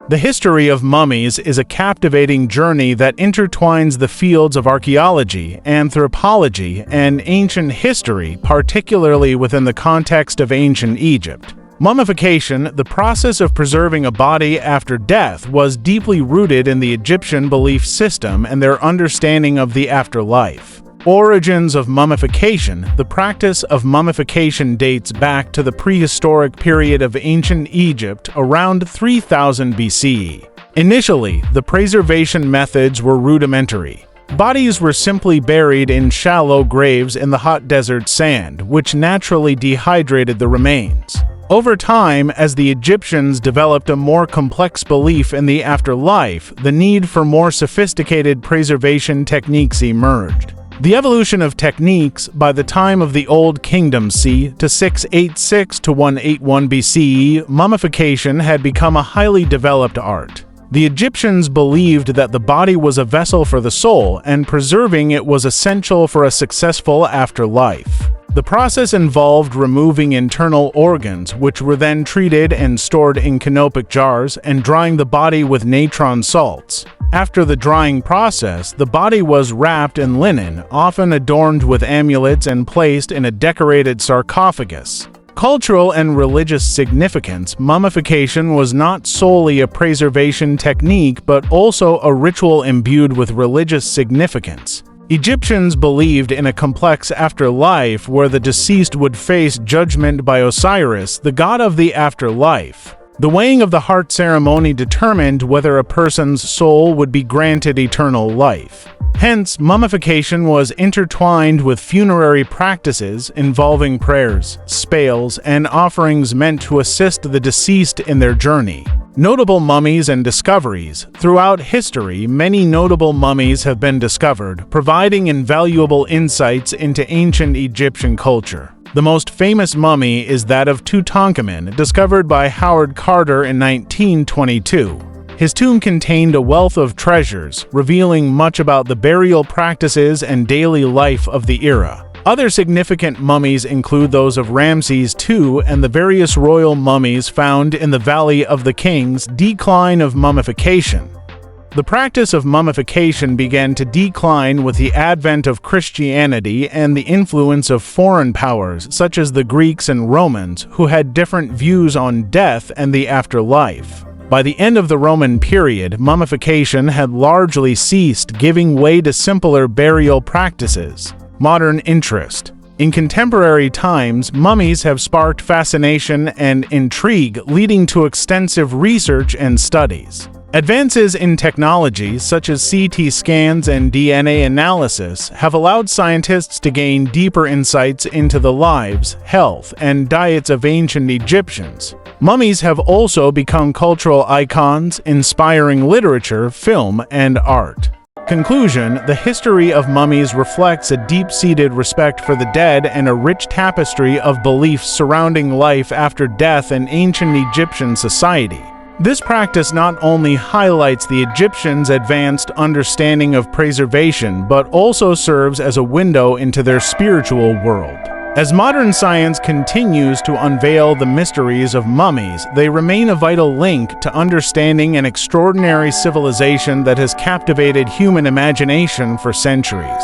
The history of mummies is a captivating journey that intertwines the fields of archaeology, anthropology, and ancient history, particularly within the context of ancient Egypt. Mummification, the process of preserving a body after death, was deeply rooted in the Egyptian belief system and their understanding of the afterlife. Origins of mummification. The practice of mummification dates back to the prehistoric period of ancient Egypt around 3000 BCE. Initially, the preservation methods were rudimentary. Bodies were simply buried in shallow graves in the hot desert sand, which naturally dehydrated the remains. Over time, as the Egyptians developed a more complex belief in the afterlife, the need for more sophisticated preservation techniques emerged. The evolution of techniques by the time of the Old Kingdom c. to 686 to 181 BCE, mummification had become a highly developed art. The Egyptians believed that the body was a vessel for the soul, and preserving it was essential for a successful afterlife. The process involved removing internal organs, which were then treated and stored in canopic jars, and drying the body with natron salts. After the drying process, the body was wrapped in linen, often adorned with amulets, and placed in a decorated sarcophagus. Cultural and religious significance. Mummification was not solely a preservation technique, but also a ritual imbued with religious significance. Egyptians believed in a complex afterlife where the deceased would face judgment by Osiris, the god of the afterlife. The weighing of the heart ceremony determined whether a person's soul would be granted eternal life. Hence, mummification was intertwined with funerary practices involving prayers, spells, and offerings meant to assist the deceased in their journey. Notable mummies and discoveries. Throughout history, many notable mummies have been discovered, providing invaluable insights into ancient Egyptian culture. The most famous mummy is that of Tutankhamun, discovered by Howard Carter in 1922. His tomb contained a wealth of treasures, revealing much about the burial practices and daily life of the era. Other significant mummies include those of Ramses II and the various royal mummies found in the Valley of the Kings. Decline of mummification. The practice of mummification began to decline with the advent of Christianity and the influence of foreign powers such as the Greeks and Romans, who had different views on death and the afterlife. By the end of the Roman period, mummification had largely ceased, giving way to simpler burial practices. Modern interest. In contemporary times, mummies have sparked fascination and intrigue, leading to extensive research and studies. Advances in technology, such as CT scans and DNA analysis, have allowed scientists to gain deeper insights into the lives, health, and diets of ancient Egyptians. Mummies have also become cultural icons, inspiring literature, film, and art. Conclusion. The history of mummies reflects a deep-seated respect for the dead and a rich tapestry of beliefs surrounding life after death in ancient Egyptian society. This practice not only highlights the Egyptians' advanced understanding of preservation, but also serves as a window into their spiritual world. As modern science continues to unveil the mysteries of mummies, they remain a vital link to understanding an extraordinary civilization that has captivated human imagination for centuries.